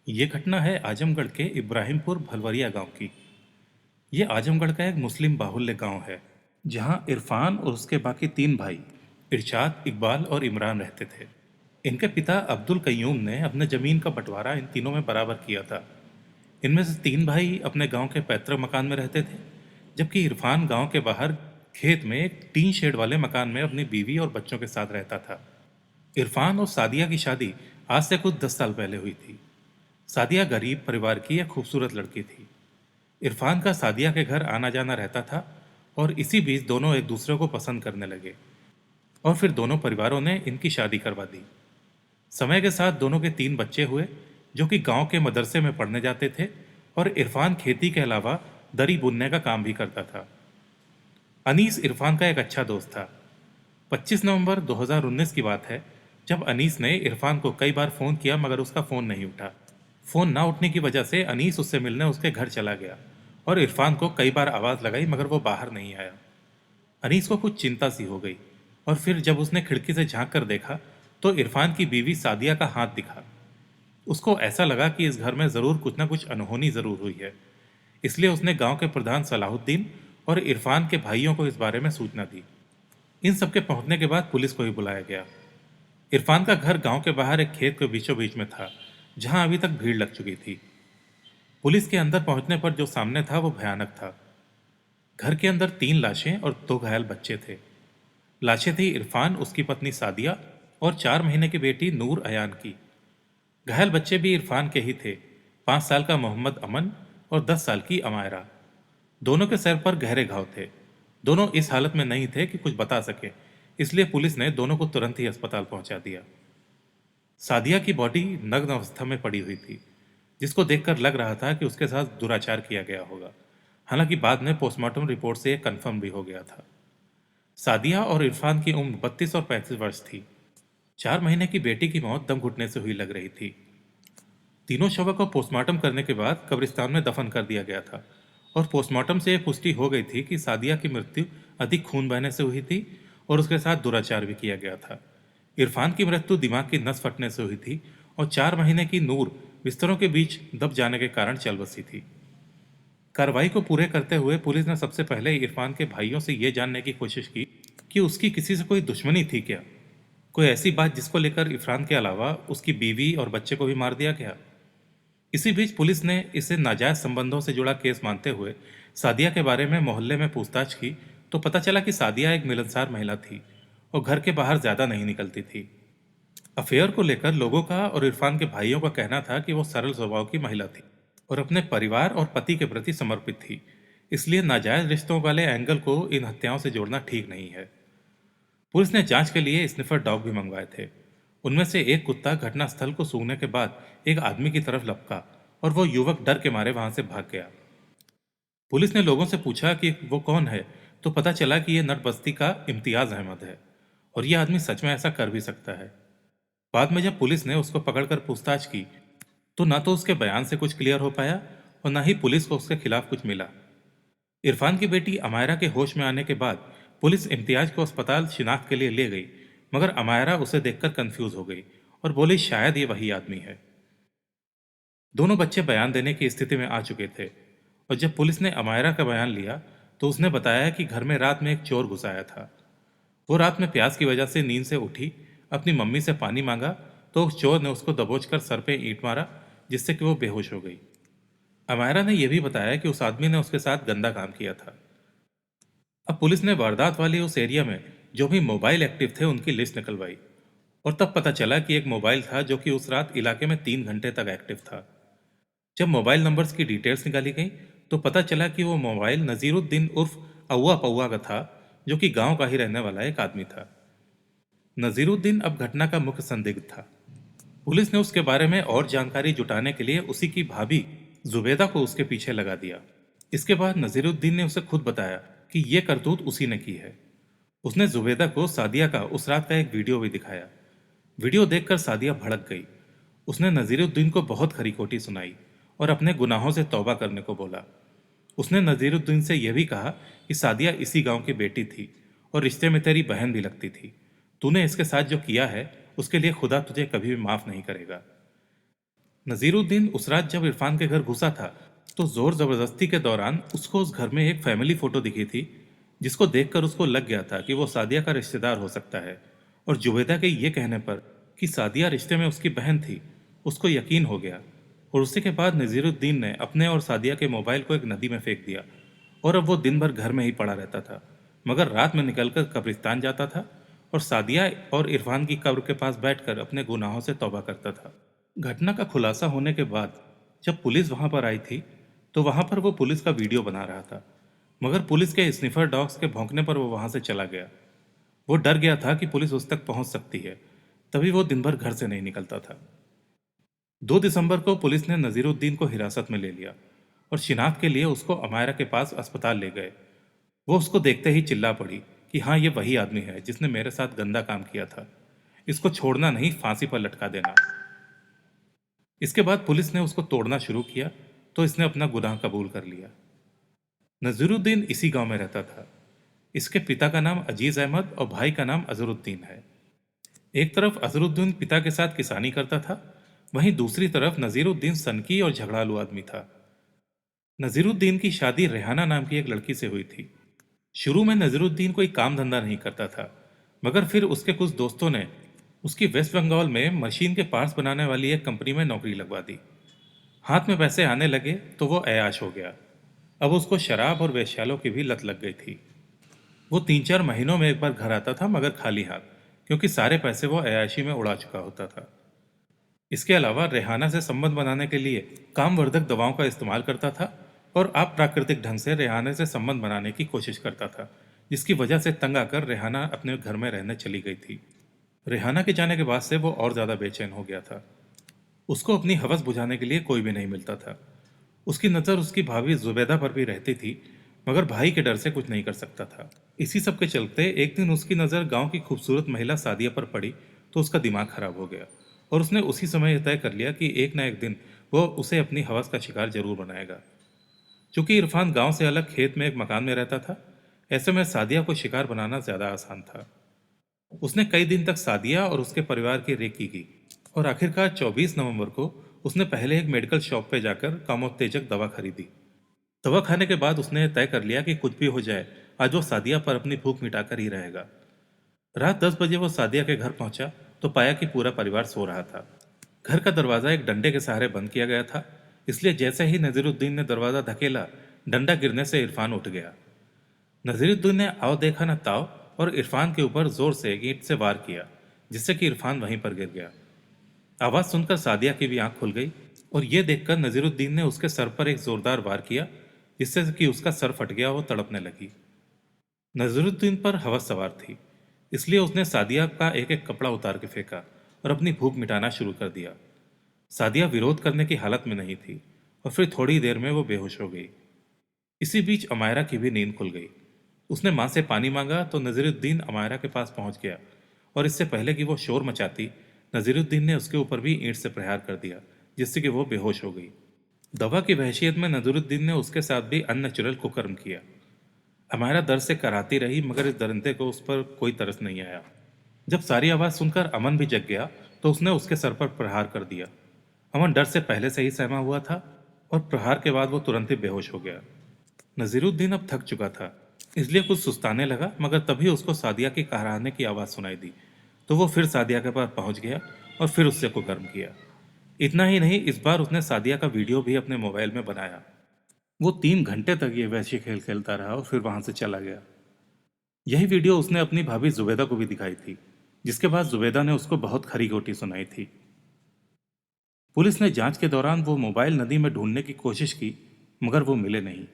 ये घटना है आजमगढ़ के इब्राहिमपुर भलवरिया गांव की। ये आजमगढ़ का एक मुस्लिम बाहुल्य गांव है, जहां इरफान और उसके बाकी तीन भाई इरशाद, इकबाल और इमरान रहते थे। इनके पिता अब्दुल कय्यूम ने अपने जमीन का बंटवारा इन तीनों में बराबर किया था। इनमें से तीन भाई अपने गांव के पैतृक मकान में रहते थे, जबकि इरफान गांव के बाहर खेत में एक टीन शेड वाले मकान में अपनी बीवी और बच्चों के साथ रहता था। इरफान और सादिया की शादी आज से कुछ 10 साल पहले हुई थी। सादिया गरीब परिवार की एक खूबसूरत लड़की थी। इरफान का सादिया के घर आना जाना रहता था और इसी बीच दोनों एक दूसरे को पसंद करने लगे और फिर दोनों परिवारों ने इनकी शादी करवा दी। समय के साथ दोनों के तीन बच्चे हुए, जो कि गांव के मदरसे में पढ़ने जाते थे और इरफान खेती के अलावा दरी बुनने का काम भी करता था। अनीस इरफान का एक अच्छा दोस्त था। 25 नवंबर 2019 की बात है, जब अनीस ने इरफान को कई बार फ़ोन किया मगर उसका फ़ोन नहीं उठा। फ़ोन ना उठने की वजह से अनीस उससे मिलने उसके घर चला गया और इरफान को कई बार आवाज़ लगाई मगर वो बाहर नहीं आया। अनीस को कुछ चिंता सी हो गई और फिर जब उसने खिड़की से झांक कर देखा तो इरफान की बीवी सादिया का हाथ दिखा। उसको ऐसा लगा कि इस घर में ज़रूर कुछ ना कुछ अनहोनी ज़रूर हुई है। इसलिए उसने गांव के प्रधान सलाहुद्दीन और इरफान के भाइयों को इस बारे में सूचना दी। इन सबके पहुंचने के बाद पुलिस को भी बुलाया गया। इरफान का घर गांव के बाहर एक खेत के बीचों बीच में था, जहां अभी तक भीड़ लग चुकी थी। पुलिस के अंदर पहुंचने पर जो सामने था वो भयानक था। घर के अंदर तीन लाशें और दो घायल बच्चे थे। लाशें थी इरफान, उसकी पत्नी सादिया और 4 महीने की बेटी नूर अयान की। घायल बच्चे भी इरफान के ही थे, 5 साल का मोहम्मद अमन और 10 साल की अमायरा। दोनों के सिर पर गहरे घाव थे। दोनों इस हालत में नहीं थे कि कुछ बता सके, इसलिए पुलिस ने दोनों को तुरंत ही अस्पताल पहुंचा दिया। सादिया की बॉडी नग्न अवस्था में पड़ी हुई थी, जिसको देखकर लग रहा था कि उसके साथ दुराचार किया गया होगा। हालांकि बाद में पोस्टमार्टम रिपोर्ट से यह कन्फर्म भी हो गया था। सादिया और इरफान की उम्र 32 और 35 वर्ष थी। 4 महीने की बेटी की मौत दम घुटने से हुई लग रही थी। तीनों शवों को पोस्टमार्टम करने के बाद कब्रिस्तान में दफन कर दिया गया था और पोस्टमार्टम से यह पुष्टि हो गई थी कि सादिया की मृत्यु अधिक खून बहने से हुई थी और उसके साथ दुराचार भी किया गया था। इरफान की मृत्यु दिमाग की नस फटने से हुई थी और 4 महीने की नूर बिस्तरों के बीच दब जाने के कारण चल बसी थी। कार्रवाई को पूरे करते हुए पुलिस ने सबसे पहले इरफान के भाइयों से यह जानने की कोशिश की कि उसकी किसी से कोई दुश्मनी थी क्या, कोई ऐसी बात जिसको लेकर इरफान के अलावा उसकी बीवी और बच्चे को भी मार दिया गया। इसी बीच पुलिस ने इसे नाजायज संबंधों से जुड़ा केस मानते हुए सादिया के बारे में मोहल्ले में पूछताछ की तो पता चला कि सादिया एक मिलनसार महिला थी और घर के बाहर ज्यादा नहीं निकलती थी। अफेयर को लेकर लोगों का और इरफान के भाइयों का कहना था कि वो सरल स्वभाव की महिला थी और अपने परिवार और पति के प्रति समर्पित थी, इसलिए नाजायज रिश्तों वाले एंगल को इन हत्याओं से जोड़ना ठीक नहीं है। पुलिस ने जांच के लिए स्निफर डॉग भी मंगवाए थे। उनमें से एक कुत्ता घटनास्थल को सूंघने के बाद एक आदमी की तरफ लपका और वो युवक डर के मारे वहां से भाग गया। पुलिस ने लोगों से पूछा कि वो कौन है, तो पता चला कि यह नट बस्ती का इम्तियाज अहमद है और यह आदमी सच में ऐसा कर भी सकता है। बाद में जब पुलिस ने उसको पकड़कर पूछताछ की तो ना तो उसके बयान से कुछ क्लियर हो पाया और ना ही पुलिस को उसके खिलाफ कुछ मिला। इरफान की बेटी अमायरा के होश में आने के बाद पुलिस इम्तियाज को अस्पताल शिनाख्त के लिए ले गई, मगर अमायरा उसे देखकर कंफ्यूज हो गई और बोली शायद ये वही आदमी है। दोनों बच्चे बयान देने की स्थिति में आ चुके थे और जब पुलिस ने अमायरा का बयान लिया तो उसने बताया कि घर में रात में एक चोर घुस आया था। वो रात में प्यास की वजह से नींद से उठी, अपनी मम्मी से पानी मांगा तो उस चोर ने उसको दबोचकर सर पे ईंट मारा, जिससे कि वो बेहोश हो गई। अमायरा ने यह भी बताया कि उस आदमी ने उसके साथ गंदा काम किया था। अब पुलिस ने वारदात वाली उस एरिया में जो भी मोबाइल एक्टिव थे उनकी लिस्ट निकलवाई और तब पता चला कि एक मोबाइल था जो कि उस रात इलाके में 3 घंटे तक एक्टिव था। जब मोबाइल नंबर्स की डिटेल्स निकाली गई तो पता चला कि वो मोबाइल नज़ीरुद्दीन उर्फ अव्वा पौवा का था, जो कि गांव का ही रहने वाला एक आदमी था। नज़ीरुद्दीन अब घटना का मुख्य संदिग्ध था। पुलिस ने उसके बारे में और जानकारी जुटाने के लिए उसी की भाभी जुबेदा को उसके पीछे लगा दिया। इसके बाद नज़ीरुद्दीन ने उसे खुद बताया कि यह करतूत उसी ने की है। उसने जुबेदा को सादिया का उस रात का एक वीडियो भी दिखाया। वीडियो देखकर सादिया भड़क गई। उसने नज़ीरुद्दीन को बहुत खरी-खोटी सुनाई और अपने गुनाहों से तौबा करने को बोला। उसने नज़ीरुद्दीन से यह भी कहा कि सादिया इसी गांव की बेटी थी और रिश्ते में तेरी बहन भी लगती थी। तूने इसके साथ जो किया है उसके लिए खुदा तुझे कभी भी माफ नहीं करेगा। नजीरुद्दीन उस रात जब इरफान के घर घुसा था तो जोर जबरदस्ती के दौरान उसको उस घर में एक फैमिली फोटो दिखी थी, जिसको देखकर उसको लग गया था कि वो सादिया का रिश्तेदार हो सकता है। और जुबैदा के ये कहने पर कि सादिया रिश्ते में उसकी बहन थी, उसको यकीन हो गया। और उसी के बाद नजीरुद्दीन ने अपने और सादिया के मोबाइल को एक नदी में फेंक दिया। और अब वो दिन भर घर में ही पड़ा रहता था, मगर रात में निकलकर कब्रिस्तान जाता था और सादिया और इरफान की कब्र के पास बैठकर अपने गुनाहों से तौबा करता था। घटना का खुलासा होने के बाद जब पुलिस वहां पर आई थी तो वहां पर वो पुलिस का वीडियो बना रहा था, मगर पुलिस के स्निफर डॉग्स के भौंकने पर वो वहां से चला गया। वो डर गया था कि पुलिस उस तक पहुंच सकती है, तभी वो दिन भर घर से नहीं निकलता था। 2 दिसंबर को पुलिस ने नजीरुद्दीन को हिरासत में ले लिया और शिनाख्त के लिए उसको अमायरा के पास अस्पताल ले गए। वो उसको देखते ही चिल्ला पड़ी कि हाँ, ये वही आदमी है जिसने मेरे साथ गंदा काम किया था, इसको छोड़ना नहीं, फांसी पर लटका देना। इसके बाद पुलिस ने उसको तोड़ना शुरू किया तो इसने अपना गुनाह कबूल कर लिया। नजीरुद्दीन इसी गांव में रहता था। इसके पिता का नाम अजीज अहमद और भाई का नाम अजरुद्दीन है। एक तरफ अजरुद्दीन पिता के साथ किसानी करता था, वहीं दूसरी तरफ नजीरुद्दीन सनकी और झगड़ालू आदमी था। नजीरुद्दीन की शादी रेहाना नाम की एक लड़की से हुई थी। शुरू में नजीरुद्दीन कोई काम धंधा नहीं करता था, मगर फिर उसके कुछ दोस्तों ने उसकी वेस्ट बंगाल में मशीन के पार्ट्स बनाने वाली एक कंपनी में नौकरी लगवा दी। हाथ में पैसे आने लगे तो वो ऐयाश हो गया। अब उसको शराब और वेश्यालों की भी लत लग गई थी। वो 3-4 महीनों में एक बार घर आता था, मगर खाली हाथ, क्योंकि सारे पैसे वो अयाशी में उड़ा चुका होता था। इसके अलावा रेहाना से संबंध बनाने के लिए कामवर्धक दवाओं का इस्तेमाल करता था और अप्राकृतिक ढंग से रेहाना से संबंध बनाने की कोशिश करता था, जिसकी वजह से तंग आकर रेहाना अपने घर में रहने चली गई थी। रेहाना के जाने के बाद से वो और ज़्यादा बेचैन हो गया था। उसको अपनी हवस बुझाने के लिए कोई भी नहीं मिलता था। उसकी नज़र उसकी भाभी जुबैदा पर भी रहती थी, मगर भाई के डर से कुछ नहीं कर सकता था। इसी सब के चलते एक दिन उसकी नज़र गांव की खूबसूरत महिला सादिया पर पड़ी तो उसका दिमाग खराब हो गया और उसने उसी समय यह तय कर लिया कि एक ना एक दिन वो उसे अपनी हवस का शिकार जरूर बनाएगा। चूंकि इरफान गांव से अलग खेत में एक मकान में रहता था, ऐसे में सादिया को शिकार बनाना ज़्यादा आसान था। उसने कई दिन तक सादिया और उसके परिवार की रेकी की और आखिरकार 24 नवंबर को उसने पहले एक मेडिकल शॉप पर जाकर कामोत्तेजक दवा खरीदी। दवा खाने के बाद उसने तय कर लिया कि कुछ भी हो जाए, आज वो सादिया पर अपनी भूख मिटाकर ही रहेगा। रात 10 बजे वो सादिया के घर पहुंचा तो पाया कि पूरा परिवार सो रहा था। घर का दरवाज़ा एक डंडे के सहारे बंद किया गया था, इसलिए जैसे ही नजीरुद्दीन ने दरवाज़ा धकेला, डंडा गिरने से इरफान उठ गया। नजीरुद्दीन ने आओ देखा न ताओ और इरफान के ऊपर जोर से ईंट से वार किया, जिससे कि इरफान वहीं पर गिर गया। आवाज़ सुनकर सादिया की भी आंख खुल गई और ये देखकर नजीरुद्दीन ने उसके सर पर एक जोरदार वार किया, जिससे कि उसका सर फट गया, वो तड़पने लगी। नजरुद्दीन पर हवस सवार थी, इसलिए उसने सादिया का एक एक कपड़ा उतार के फेंका और अपनी भूख मिटाना शुरू कर दिया। सादिया विरोध करने की हालत में नहीं थी और फिर थोड़ी देर में वो बेहोश हो गई। इसी बीच अमायरा की भी नींद खुल गई। उसने माँ से पानी मांगा तो नजीरुद्दीन अमायरा के पास पहुंच गया और इससे पहले कि वो शोर मचाती, नजीरुद्दीन ने उसके ऊपर भी ईंट से प्रहार कर दिया, जिससे कि वो बेहोश हो गई। दवा की वहशियत में नजरुद्दीन ने उसके साथ भी अननेचुरल कुकर्म किया। अमायरा दर्द से कराती रही, मगर इस दरिंदे को उस पर कोई तरस नहीं आया। जब सारी आवाज़ सुनकर अमन भी जग गया तो उसने उसके सर पर प्रहार कर दिया। अमन डर से पहले से ही सहमा हुआ था और प्रहार के बाद वो तुरंत ही बेहोश हो गया। नजीरुद्दीन अब थक चुका था, इसलिए कुछ सुस्ताने लगा, मगर तभी उसको सादिया की कहराने की आवाज़ सुनाई दी तो वो फिर सादिया के पास पहुंच गया और फिर उससे कुकर्म किया। इतना ही नहीं, इस बार उसने सादिया का वीडियो भी अपने मोबाइल में बनाया। वो 3 घंटे तक ये वैसी खेल खेलता रहा और फिर वहां से चला गया। यही वीडियो उसने अपनी भाभी जुबैदा को भी दिखाई थी, जिसके बाद जुबैदा ने उसको बहुत खरी खोटी सुनाई थी। पुलिस ने जांच के दौरान वो मोबाइल नदी में ढूंढने की कोशिश की, मगर वो मिले नहीं।